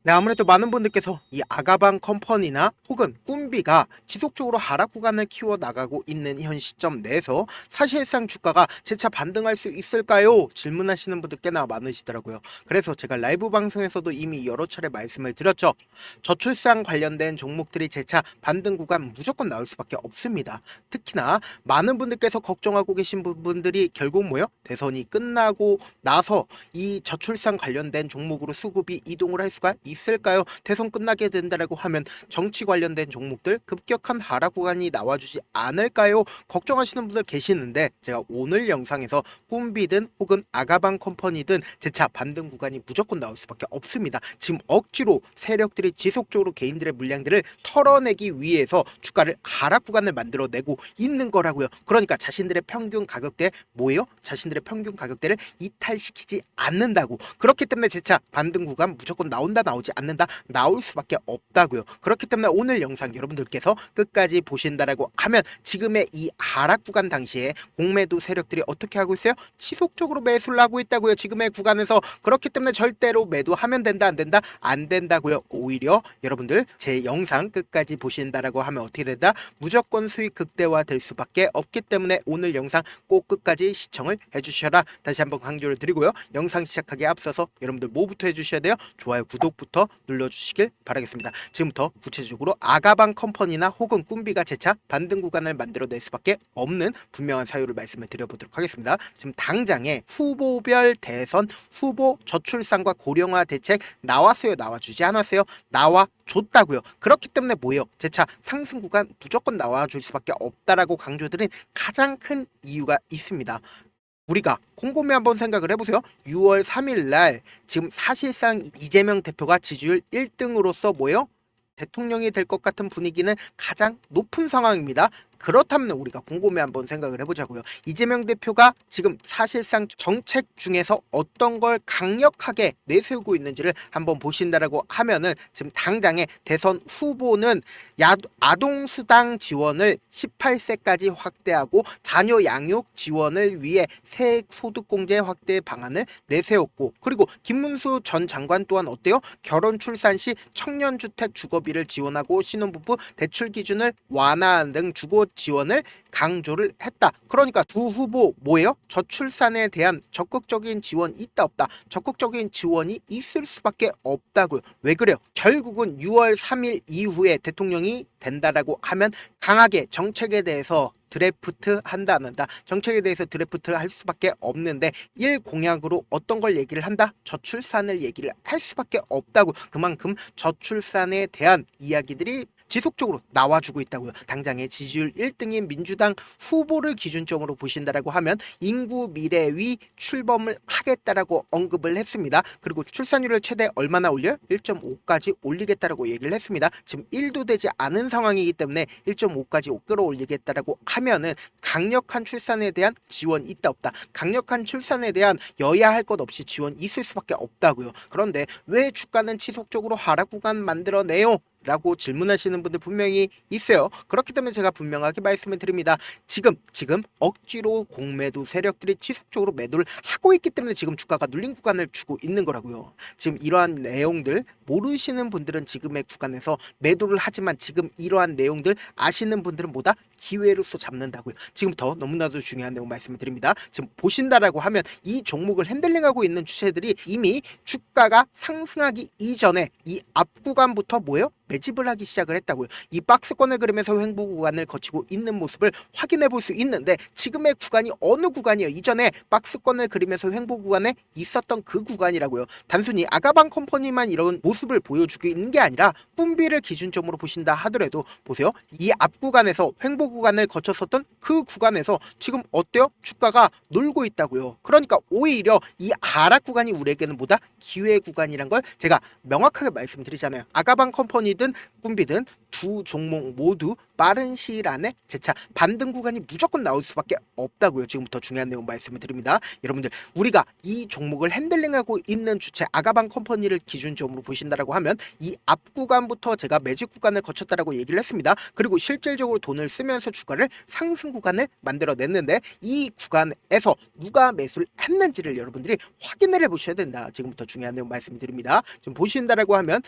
네, 아무래도 많은 분들께서 이 아가방 컴퍼니나 혹은 꿈비가 지속적으로 하락 구간을 키워 나가고 있는 현 시점 내에서 사실상 주가가 재차 반등할 수 있을까요? 질문하시는 분들 꽤나 많으시더라고요. 그래서 제가 라이브 방송에서도 이미 여러 차례 말씀을 드렸죠. 저출산 관련된 종목들이 재차 반등 구간 무조건 나올 수밖에 없습니다. 특히나 많은 분들께서 걱정하고 계신 부분들이 결국 뭐요? 대선이 끝나고 나서 이 저출산 관련된 종목으로 수급이 이동을 할 수가 있을까요? 대선 끝나게 된다라고 하면 정치 관련된 종목들 급격한 하락 구간이 나와주지 않을까요? 걱정하시는 분들 계시는데 제가 오늘 영상에서 꿈비든 혹은 아가방 컴퍼니든 재차 반등 구간이 무조건 나올 수밖에 없습니다. 지금 억지로 세력들이 지속적으로 개인들의 물량들을 털어내기 위해서 주가를 하락 구간을 만들어내고 있는 거라고요. 그러니까 자신들의 평균 가격대 뭐예요? 자신들의 평균 가격대를 이탈시키지 않는다고. 그렇기 때문에 재차 반등 구간 무조건 나온다 나오지 않는다 나올 수밖에 없다고요. 그렇기 때문에 오늘 영상 여러분들께서 끝까지 보신다라고 하면 지금의 이 하락 구간 당시에 공매도 세력들이 어떻게 하고 있어요? 지속적으로 매수를 하고 있다고요. 지금의 구간에서. 그렇기 때문에 절대로 매도하면 된다 안 된다 안 된다고요. 오히려 여러분들 제 영상 끝까지 보신다라고 하면 어떻게 된다? 무조건 수익 극대화될 수밖에 없기 때문에 오늘 영상 꼭 끝까지 시청을 해주셔라. 다시 한번 강조를 드리고요. 영상 시작하기에 앞서서 여러분들 뭐부터 해주셔야 돼요? 좋아요, 구독부터 눌러주시길 바라겠습니다. 지금부터 구체적으로 아가방 컴퍼니나 혹은 꿈비가 재차 반등 구간을 만들어낼 수밖에 없는 분명한 사유를 말씀을 드려보도록 하겠습니다. 지금 당장에 후보별 대선 후보 저출산과 고령화 대책 나왔어요? 나와주지 않았어요? 나와줬다고요. 그렇기 때문에 뭐예요? 재차 상승 구간 무조건 나와줄 수밖에 없다라고 강조드린 가장 큰 이유가 있습니다. 우리가 곰곰이 한번 생각을 해보세요. 6월 3일 날 지금 사실상 이재명 대표가 지지율 1등으로서 뭐예요? 대통령이 될 것 같은 분위기는 가장 높은 상황입니다. 그렇다면 우리가 곰곰이 한번 생각을 해보자고요. 이재명 대표가 지금 사실상 정책 중에서 어떤 걸 강력하게 내세우고 있는지를 한번 보신다라고 하면은 지금 당장의 대선 후보는 아동수당 지원을 18세까지 확대하고 자녀 양육 지원을 위해 세액소득공제 확대 방안을 내세웠고, 그리고 김문수 전 장관 또한 어때요? 결혼 출산 시 청년주택 주거비를 지원하고 신혼부부 대출 기준을 완화하는 등 주거 지원을 강조를 했다. 그러니까 두 후보 뭐예요? 저출산에 대한 적극적인 지원 있다 없다? 적극적인 지원이 있을 수밖에 없다고요. 왜 그래요? 결국은 6월 3일 이후에 대통령이 된다라고 하면 강하게 정책에 대해서 드래프트 한다 안 한다, 정책에 대해서 드래프트를 할 수밖에 없는데 일 공약으로 어떤 걸 얘기를 한다? 저출산을 얘기를 할 수밖에 없다고. 그만큼 저출산에 대한 이야기들이 지속적으로 나와주고 있다고요. 당장의 지지율 1등인 민주당 후보를 기준점으로 보신다라고 하면 인구 미래위 출범을 하겠다라고 언급을 했습니다. 그리고 출산율을 최대 얼마나 올려요? 1.5까지 올리겠다라고 얘기를 했습니다. 지금 1도 되지 않은 상황이기 때문에 1.5까지 끌어올리겠다라고 하면은 강력한 출산에 대한 지원 있다 없다? 강력한 출산에 대한 여야 할 것 없이 지원 있을 수밖에 없다고요. 그런데 왜 주가는 지속적으로 하락 구간 만들어내요? 라고 질문하시는 분들 분명히 있어요. 그렇기 때문에 제가 분명하게 말씀을 드립니다. 지금 억지로 공매도 세력들이 지속적으로 매도를 하고 있기 때문에 지금 주가가 눌린 구간을 주고 있는 거라고요. 지금 이러한 내용들 모르시는 분들은 지금의 구간에서 매도를 하지만 지금 이러한 내용들 아시는 분들은 뭐다? 기회로서 잡는다고요. 지금부터 너무나도 중요한 내용 말씀을 드립니다. 지금 보신다라고 하면 이 종목을 핸들링하고 있는 주체들이 이미 주가가 상승하기 이전에 이 앞 구간부터 뭐예요? 매집을 하기 시작을 했다고요. 이 박스권을 그리면서 횡보 구간을 거치고 있는 모습을 확인해 볼 수 있는데 지금의 구간이 어느 구간이에요? 이전에 박스권을 그리면서 횡보 구간에 있었던 그 구간이라고요. 단순히 아가방 컴퍼니만 이런 모습을 보여주고 있는 게 아니라 꿈비를 기준점으로 보신다 하더라도 보세요. 이 앞 구간에서 횡보 구간을 거쳤었던 그 구간에서 지금 어때요? 주가가 놀고 있다고요. 그러니까 오히려 이 하락 구간이 우리에게는 뭐다? 기회 구간이란 걸 제가 명확하게 말씀드리잖아요. 아가방 컴퍼니든 호그든 꿈비든 두 종목 모두 빠른 시일 안에 재차 반등 구간이 무조건 나올 수밖에 없다고요. 지금부터 중요한 내용 말씀을 드립니다. 여러분들 우리가 이 종목을 핸들링하고 있는 주체 아가방 컴퍼니를 기준점으로 보신다라고 하면 이 앞 구간부터 제가 매직 구간을 거쳤다라고 얘기를 했습니다. 그리고 실질적으로 돈을 쓰면서 주가를 상승 구간을 만들어냈는데 이 구간에서 누가 매수를 했는지를 여러분들이 확인을 해보셔야 된다. 지금부터 중요한 내용 말씀드립니다. 지금 보신다라고 하면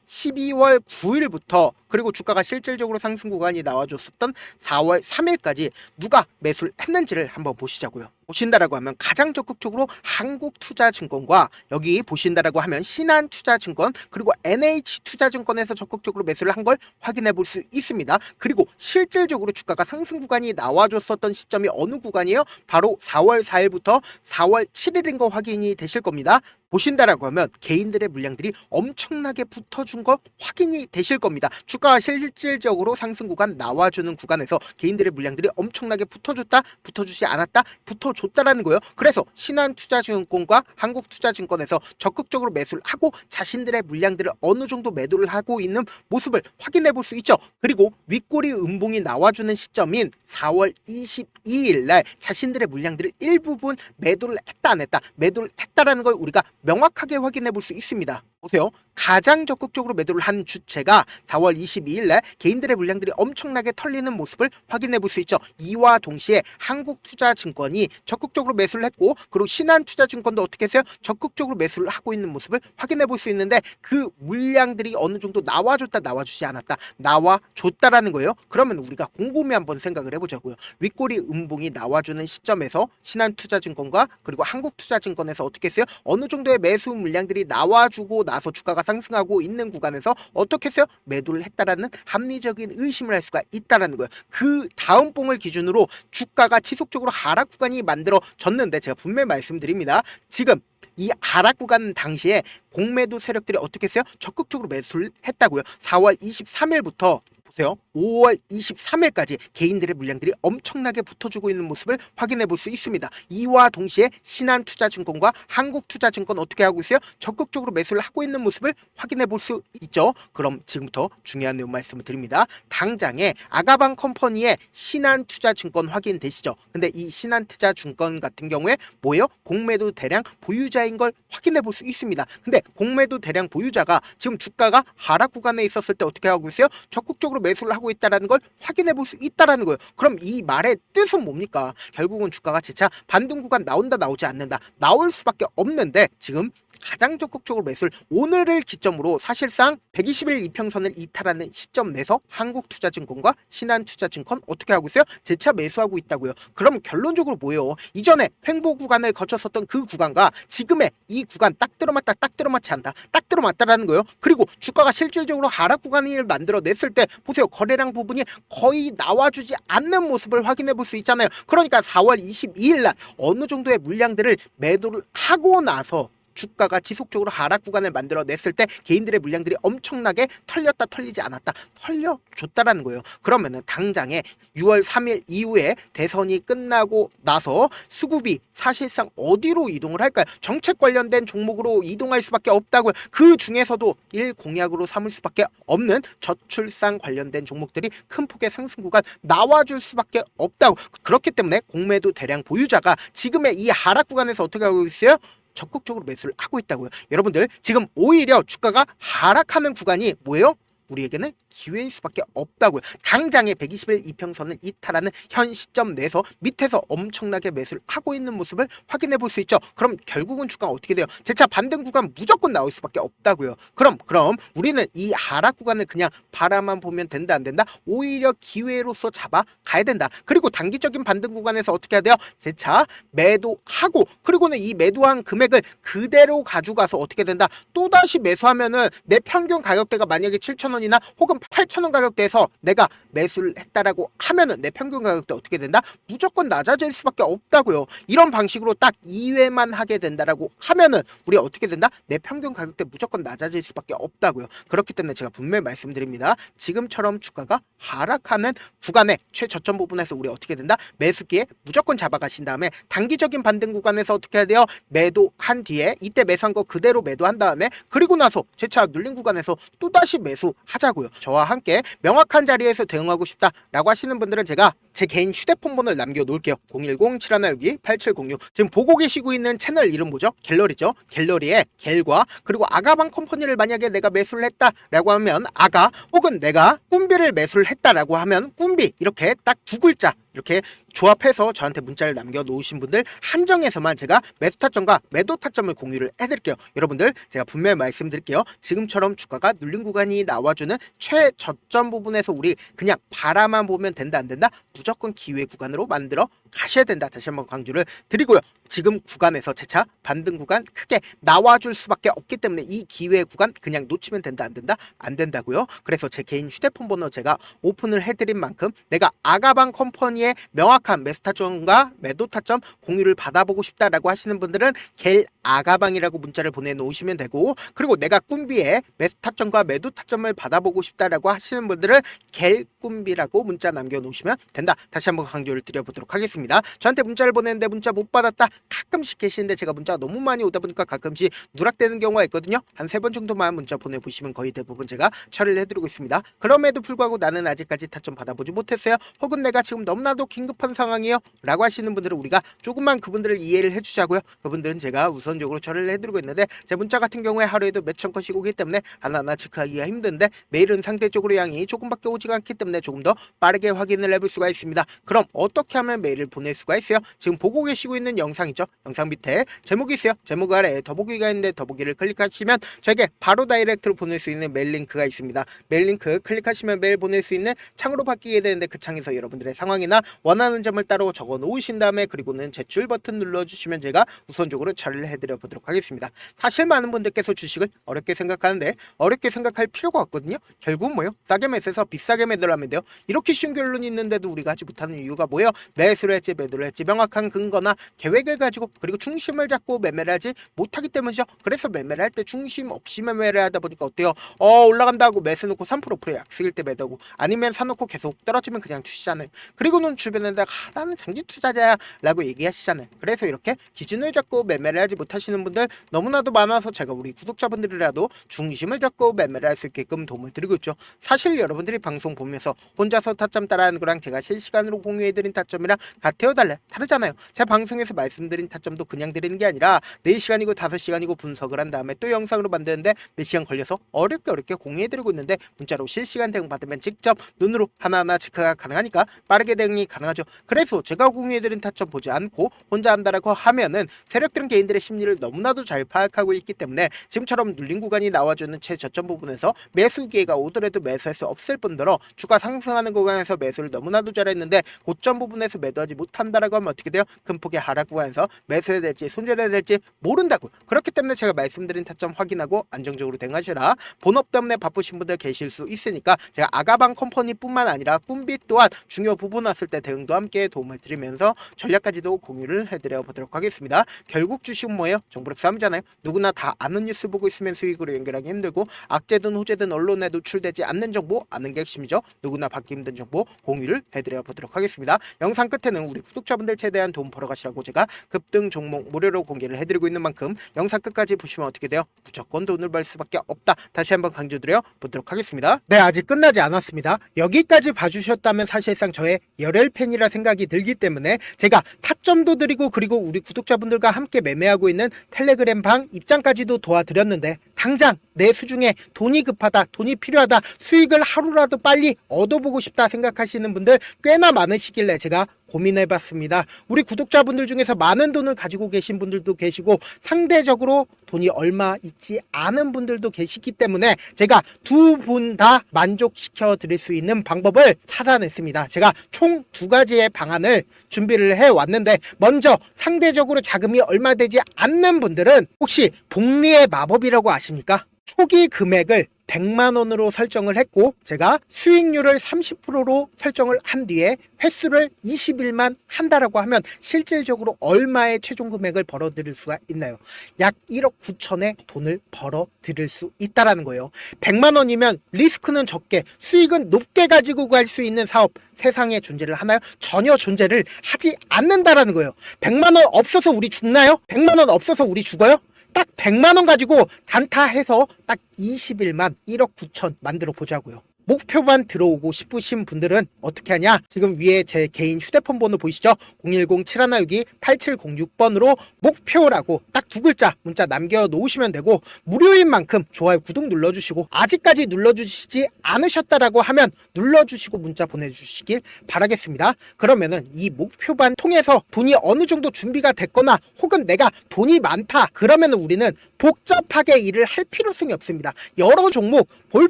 12월 9일부터 그리고 주가가 실질적으로 상승 구간이 나와줬었던 4월 3일까지 누가 매수를 했는지를 한번 보시자고요. 보신다라고 하면 가장 적극적으로 한국투자증권과 여기 보신다라고 하면 신한투자증권 그리고 NH투자증권에서 적극적으로 매수를 한 걸 확인해 볼 수 있습니다. 그리고 실질적으로 주가가 상승 구간이 나와줬었던 시점이 어느 구간이에요? 바로 4월 4일부터 4월 7일인 거 확인이 되실 겁니다. 보신다라고 하면 개인들의 물량들이 엄청나게 붙어준 거 확인이 되실 겁니다. 주가가 실질적으로 상승 구간 나와주는 구간에서 개인들의 물량들이 엄청나게 붙어줬다, 붙어주지 않았다, 붙어줬다라는 거예요. 그래서 신한투자증권과 한국투자증권에서 적극적으로 매수를 하고 자신들의 물량들을 어느 정도 매도를 하고 있는 모습을 확인해 볼 수 있죠. 그리고 윗꼬리 음봉이 나와주는 시점인 4월 22일 날 자신들의 물량들을 일부분 매도를 했다 안 했다, 매도를 했다라는 걸 우리가 명확하게 확인해 볼 수 있습니다. 보세요. 가장 적극적으로 매도를 한 주체가 4월 22일 날 개인들의 물량들이 엄청나게 털리는 모습을 확인해 볼 수 있죠. 이와 동시에 한국투자증권이 적극적으로 매수를 했고 그리고 신한투자증권도 어떻게 했어요? 적극적으로 매수를 하고 있는 모습을 확인해 볼 수 있는데 그 물량들이 어느 정도 나와줬다 나와주지 않았다 나와줬다라는 거예요. 그러면 우리가 곰곰이 한번 생각을 해보자고요. 윗꼬리 음봉이 나와주는 시점에서 신한투자증권과 그리고 한국투자증권에서 어떻게 했어요? 어느 정도의 매수 물량들이 나와주고 나서 주가가 상승하고 있는 구간에서 어떻게 했어요? 매도를 했다라는 합리적인 의심을 할 수가 있다라는 거예요. 그 다음 봉을 기준으로 주가가 지속적으로 하락 구간이 만들어졌는데 제가 분명히 말씀드립니다. 지금 이 하락 구간 당시에 공매도 세력들이 어떻게 했어요? 적극적으로 매수를 했다고요. 4월 23일부터 보세요. 5월 23일까지 개인들의 물량들이 엄청나게 붙어주고 있는 모습을 확인해 볼 수 있습니다. 이와 동시에 신한투자증권과 한국투자증권 어떻게 하고 있어요? 적극적으로 매수를 하고 있는 모습을 확인해 볼 수 있죠. 그럼 지금부터 중요한 내용 말씀을 드립니다. 당장에 아가방 컴퍼니의 신한투자증권 확인되시죠? 근데 이 신한투자증권 같은 경우에 뭐예요? 공매도 대량 보유자인 걸 확인해 볼 수 있습니다. 근데 공매도 대량 보유자가 지금 주가가 하락 구간에 있었을 때 어떻게 하고 있어요? 적극적으로 매수를 하고 있다라는 걸 확인해 볼 수 있다라는 거예요. 그럼 이 말의 뜻은 뭡니까? 결국은 주가가 재차 반등 구간 나온다 나오지 않는다 나올 수밖에 없는데 지금 가장 적극적으로 매수를 오늘을 기점으로 사실상 120일 이평선을 이탈하는 시점 내서 한국투자증권과 신한투자증권 어떻게 하고 있어요? 재차 매수하고 있다고요. 그럼 결론적으로 뭐예요? 이전에 횡보 구간을 거쳤었던 그 구간과 지금의 이 구간 딱 들어맞다 딱 들어맞지 않다 딱 들어맞다라는 거예요. 그리고 주가가 실질적으로 하락 구간을 만들어냈을 때 보세요. 거래량 부분이 거의 나와주지 않는 모습을 확인해 볼 수 있잖아요. 그러니까 4월 22일 날 어느 정도의 물량들을 매도를 하고 나서 주가가 지속적으로 하락 구간을 만들어냈을 때 개인들의 물량들이 엄청나게 털렸다 털리지 않았다 털려줬다라는 거예요. 그러면은 당장에 6월 3일 이후에 대선이 끝나고 나서 수급이 사실상 어디로 이동을 할까요? 정책 관련된 종목으로 이동할 수밖에 없다고요. 그 중에서도 공약으로 삼을 수밖에 없는 저출산 관련된 종목들이 큰 폭의 상승 구간 나와줄 수밖에 없다고. 그렇기 때문에 공매도 대량 보유자가 지금의 이 하락 구간에서 어떻게 하고 있어요? 적극적으로 매수를 하고 있다고요. 여러분들 지금 오히려 주가가 하락하는 구간이 뭐예요? 우리에게는 기회일 수밖에 없다고요. 당장에 120일 이평선을 이탈하는 현 시점 내에서 밑에서 엄청나게 매수를 하고 있는 모습을 확인해 볼 수 있죠. 그럼 결국은 주가가 어떻게 돼요? 재차 반등 구간 무조건 나올 수밖에 없다고요. 그럼 우리는 이 하락 구간을 그냥 바라만 보면 된다 안 된다? 오히려 기회로서 잡아 가야 된다. 그리고 단기적인 반등 구간에서 어떻게 해야 돼요? 재차 매도하고 그리고는 이 매도한 금액을 그대로 가져가서 어떻게 된다? 또다시 매수하면은 내 평균 가격대가 만약에 7,000원이나 혹은 8,000원 가격대에서 내가 매수를 했다라고 하면은 내 평균 가격대 어떻게 된다? 무조건 낮아질 수밖에 없다고요. 이런 방식으로 딱 2회만 하게 된다라고 하면은 우리 어떻게 된다? 내 평균 가격대 무조건 낮아질 수밖에 없다고요. 그렇기 때문에 제가 분명히 말씀드립니다. 지금처럼 주가가 하락하는 구간의 최저점 부분에서 우리 어떻게 된다? 매수기에 무조건 잡아가신 다음에 단기적인 반등 구간에서 어떻게 해야 돼요? 매도한 뒤에 이때 매수한 거 그대로 매도한 다음에 그리고 나서 재차 눌린 구간에서 또다시 매수 하자고요. 저와 함께 명확한 자리에서 대응하고 싶다라고 하시는 분들은 제가 제 개인 휴대폰 번호를 남겨놓을게요. 010-7162-8706. 지금 보고 계시고 있는 채널 이름 뭐죠? 갤러리죠. 갤러리에 갤과 그리고 아가방 컴퍼니를 만약에 내가 매수를 했다라고 하면 아가, 혹은 내가 꿈비를 매수를 했다라고 하면 꿈비, 이렇게 딱 두 글자 이렇게 조합해서 저한테 문자를 남겨놓으신 분들 한정해서만 제가 매수 타점과 매도 타점을 공유를 해드릴게요. 여러분들 제가 분명히 말씀드릴게요. 지금처럼 주가가 눌린 구간이 나와주는 최저점 부분에서 우리 그냥 바라만 보면 된다 안 된다? 무조건 기회 구간으로 만들어 가셔야 된다. 다시 한번 강조를 드리고요. 지금 구간에서 재차 반등 구간 크게 나와줄 수밖에 없기 때문에 이 기회 구간 그냥 놓치면 된다 안 된다? 안 된다고요. 그래서 제 개인 휴대폰 번호 제가 오픈을 해드린 만큼 내가 아가방 컴퍼니의 명확한 매수 타점과 매도 타점 공유를 받아보고 싶다라고 하시는 분들은 갤 아가방이라고 문자를 보내놓으시면 되고, 그리고 내가 꿈비의 매수 타점과 매도 타점을 받아보고 싶다라고 하시는 분들은 갤 꿈비라고 문자 남겨놓으시면 된다. 다시 한번 강조를 드려보도록 하겠습니다. 저한테 문자를 보냈는데 문자 못 받았다 가끔씩 계시는데 제가 문자가 너무 많이 오다 보니까 가끔씩 누락되는 경우가 있거든요. 한 3번 정도만 문자 보내보시면 거의 대부분 제가 처리를 해드리고 있습니다. 그럼에도 불구하고 나는 아직까지 타점 받아보지 못했어요. 혹은 내가 지금 너무나도 긴급한 상황이에요 라고 하시는 분들은 우리가 조금만 그분들을 이해를 해주자고요. 그분들은 제가 우선적으로 처리를 해드리고 있는데, 제 문자 같은 경우에 하루에도 몇천 건씩 오기 때문에 하나하나 체크하기가 힘든데 메일은 상대적으로 양이 조금밖에 오지가 않기 때문에 조금 더 빠르게 확인을 해볼 수가 있습니다. 그럼 어떻게 하면 메일을 보낼 수가 있어요? 지금 보고 계시고 있는 영상 있죠? 영상 밑에 제목이 있어요. 제목 아래에 더보기가 있는데 더보기를 클릭하시면 저에게 바로 다이렉트로 보낼 수 있는 메일 링크가 있습니다. 메일 링크 클릭하시면 메일 보낼 수 있는 창으로 바뀌게 되는데, 그 창에서 여러분들의 상황이나 원하는 점을 따로 적어 놓으신 다음에 그리고는 제출 버튼 눌러주시면 제가 우선적으로 처리를 해드려 보도록 하겠습니다. 사실 많은 분들께서 주식을 어렵게 생각하는데 어렵게 생각할 필요가 없거든요. 결국은 뭐예요? 싸게 매수해서 비싸게 매도를 하면 돼요. 이렇게 쉬운 결론이 있는데도 우리가 하지 못하는 이유가 뭐예요? 매수를 했지 매도를 했지 명확한 근거나 계획을 가지고 그리고 중심을 잡고 매매를 하지 못하기 때문이죠. 그래서 매매를 할 때 중심 없이 매매를 하다 보니까 어때요? 올라간다 하고 매수 놓고 3% 프로 약속일 때 매도하고, 아니면 사놓고 계속 떨어지면 그냥 투시잖아요. 그리고는 주변에다가 나는 장기 투자자야 라고 얘기하시잖아요. 그래서 이렇게 기준을 잡고 매매를 하지 못하시는 분들 너무나도 많아서 제가 우리 구독자분들이라도 중심을 잡고 매매를 할 수 있게끔 도움을 드리고 있죠. 사실 여러분들이 방송 보면서 혼자서 타점 따라하는 거랑 제가 실시간으로 공유해드린 타점이랑 같아요 달라요? 다르잖아요. 제가 방송에서 말씀드린 타점도 그냥 드리는 게 아니라 4시간이고 5시간이고 분석을 한 다음에 또 영상으로 만드는데 몇 시간 걸려서 어렵게 공유해드리고 있는데, 문자로 실시간 대응 받으면 직접 눈으로 하나하나 체크가 가능하니까 빠르게 대응이 가능하죠. 그래서 제가 공유해드린 타점 보지 않고 혼자 한다라고 하면은 세력들은 개인들의 심리를 너무나도 잘 파악하고 있기 때문에 지금처럼 눌린 구간이 나와주는 최저점 부분에서 매수 기회가 오더라도 매수할 수 없을 뿐더러 주가 상승하는 구간에서 매수를 너무나도 잘했는데 고점 부분에서 매도하지 못한다라고 하면 어떻게 돼요? 큰 폭의 하락 구간에서 매수해야 될지 손절해야 될지 모른다고. 그렇기 때문에 제가 말씀드린 타점 확인하고 안정적으로 대응하시라. 본업 때문에 바쁘신 분들 계실 수 있으니까 제가 아가방 컴퍼니뿐만 아니라 꿈비 또한 중요 부분 왔을 때 대응도 함께 도움을 드리면서 전략까지도 공유를 해드려 보도록 하겠습니다. 결국 주식은 뭐예요? 정보력 싸움이잖아요. 누구나 다 아는 뉴스 보고 있으면 수익으로 연결하기 힘들고, 악재든 호재든 언론에 노출되지 않는 정보 아는 게 핵심이죠. 누구나 받기 힘든 정보 공유를 해드려 보도록 하겠습니다. 영상 끝에는 우리 구독자분들 최대한 도움 벌어가시라고 제가 급등 종목 무료로 공개를 해드리고 있는 만큼 영상 끝까지 보시면 어떻게 돼요? 무조건 돈을 벌 수밖에 없다. 다시 한번 강조드려 보도록 하겠습니다. 네, 아직 끝나지 않았습니다. 여기까지 봐주셨다면 사실상 저의 열혈 팬이라 생각이 들기 때문에 제가 타점도 드리고 그리고 우리 구독자분들과 함께 매매하고 있는 텔레그램 방 입장까지도 도와드렸는데, 당장 내 수중에 돈이 급하다, 돈이 필요하다, 수익을 하루라도 빨리 얻어보고 싶다 생각하시는 분들 꽤나 많으시길래 제가 고민해봤습니다. 우리 구독자분들 중에서 많은 돈을 가지고 계신 분들도 계시고 상대적으로 돈이 얼마 있지 않은 분들도 계시기 때문에 제가 두 분 다 만족시켜 드릴 수 있는 방법을 찾아냈습니다. 제가 총 2가지의 방안을 준비를 해왔는데, 먼저 상대적으로 자금이 얼마 되지 않는 분들은 혹시 복리의 마법이라고 아십니까? 초기 금액을 100만원으로 설정을 했고 제가 수익률을 30%로 설정을 한 뒤에 횟수를 20일만 한다라고 하면 실질적으로 얼마의 최종 금액을 벌어들일 수가 있나요? 약 1억 9천의 돈을 벌어들일 수 있다라는 거예요. 100만원이면 리스크는 적게 수익은 높게 가지고 갈 수 있는 사업 세상에 존재를 하나요? 전혀 존재를 하지 않는다라는 거예요. 100만원 없어서 우리 죽나요? 100만원 없어서 우리 죽어요? 딱 100만원 가지고 단타해서 딱 21만 1억 9천 만들어 보자고요. 목표만 들어오고 싶으신 분들은 어떻게 하냐? 지금 위에 제 개인 휴대폰 번호 보이시죠? 010-7162-8706번으로 목표라고 딱 두 글자 문자 남겨놓으시면 되고, 무료인 만큼 좋아요, 구독 눌러주시고, 아직까지 눌러주시지 않으셨다라고 하면 눌러주시고 문자 보내주시길 바라겠습니다. 그러면은 이 목표반 통해서 돈이 어느 정도 준비가 됐거나 혹은 내가 돈이 많다 그러면은 우리는 복잡하게 일을 할 필요성이 없습니다. 여러 종목 볼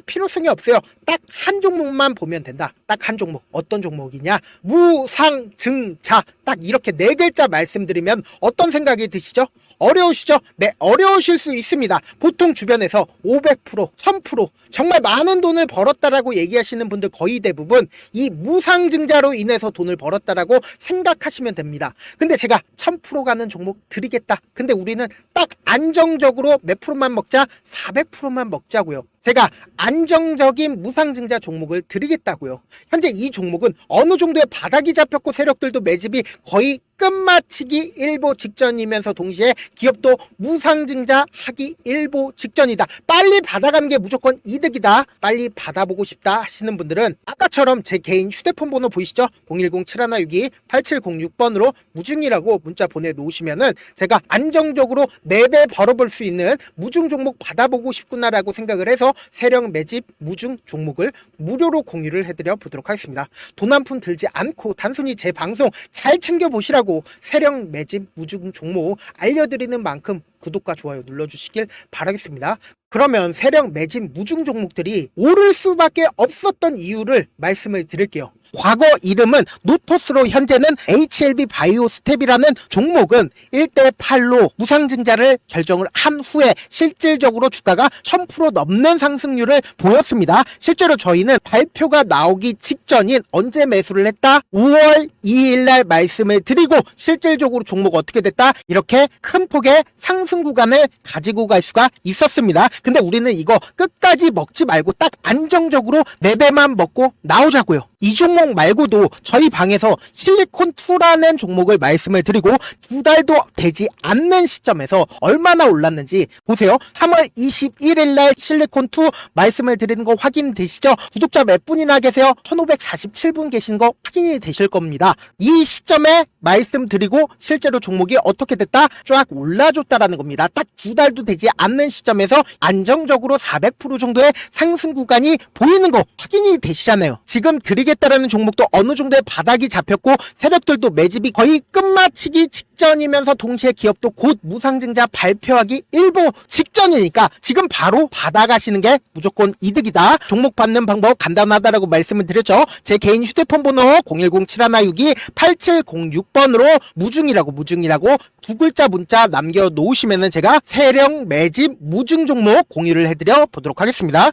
필요성이 없어요. 딱 한 종목만 보면 된다. 딱 한 종목. 어떤 종목이냐? 무상증자. 딱 이렇게 네 글자 말씀드리면 어떤 생각이 드시죠? 어려우시죠? 네, 어려우실 수 있습니다. 보통 주변에서 500%, 1000% 정말 많은 돈을 벌었다라고 얘기하시는 분들 거의 대부분 이 무상증자로 인해서 돈을 벌었다라고 생각하시면 됩니다. 근데 제가 1000% 가는 종목 드리겠다. 근데 우리는 딱 안정적으로 몇 프로만 먹자? 400%만 먹자고요. 제가 안정적인 무상증자 종목을 드리겠다고요. 현재 이 종목은 어느 정도의 바닥이 잡혔고 세력들도 매집이 거의 끝마치기 일보 직전이면서 동시에 기업도 무상증자 하기 일보 직전이다. 빨리 받아가는 게 무조건 이득이다. 빨리 받아보고 싶다 하시는 분들은 아까처럼 제 개인 휴대폰 번호 보이시죠? 010-7162-8706번으로 무중이라고 문자 보내놓으시면은 제가 안정적으로 4배 벌어볼 수 있는 무중 종목 받아보고 싶구나라고 생각을 해서 세력 매집 무중 종목을 무료로 공유를 해드려 보도록 하겠습니다. 돈 한 푼 들지 않고 단순히 제 방송 잘 챙겨보시라고 세력 매집 무중 종목 알려드리는 만큼 구독과 좋아요 눌러주시길 바라겠습니다. 그러면 세력 매집 무중 종목들이 오를 수밖에 없었던 이유를 말씀을 드릴게요. 과거 이름은 노토스로 현재는 HLB 바이오스텝이라는 종목은 1대8로 무상증자를 결정을 한 후에 실질적으로 주가가 1000% 넘는 상승률을 보였습니다. 실제로 저희는 발표가 나오기 직전인 언제 매수를 했다? 5월 2일날 말씀을 드리고 실질적으로 종목 어떻게 됐다? 이렇게 큰 폭의 상승 구간을 가지고 갈 수가 있었습니다. 근데 우리는 이거 끝까지 먹지 말고 딱 안정적으로 4배만 먹고 나오자고요. 이 종목 말고도 저희 방에서 실리콘2라는 종목을 말씀을 드리고 2달도 되지 않는 시점에서 얼마나 올랐는지 보세요. 3월 21일 날 실리콘2 말씀을 드리는 거 확인되시죠? 구독자 몇 분이나 계세요? 1547분 계신 거 확인이 되실 겁니다. 이 시점에 말씀드리고 실제로 종목이 어떻게 됐다? 쫙 올라줬다라는 겁니다. 딱 2달도 되지 않는 시점에서 안정적으로 400% 정도의 상승 구간이 보이는 거 확인이 되시잖아요. 지금 드리겠다라는 종목도 어느 정도의 바닥이 잡혔고 세력들도 매집이 거의 끝마치기 직전이면서 동시에 기업도 곧 무상증자 발표하기 일보 직전이니까 지금 바로 받아가시는 게 무조건 이득이다. 종목 받는 방법 간단하다라고 말씀을 드렸죠. 제 개인 휴대폰 번호 010-7162-8706번으로 무중이라고 두 글자 문자 남겨놓으시면은 제가 세력 매집 무중 종목 공유를 해드려 보도록 하겠습니다.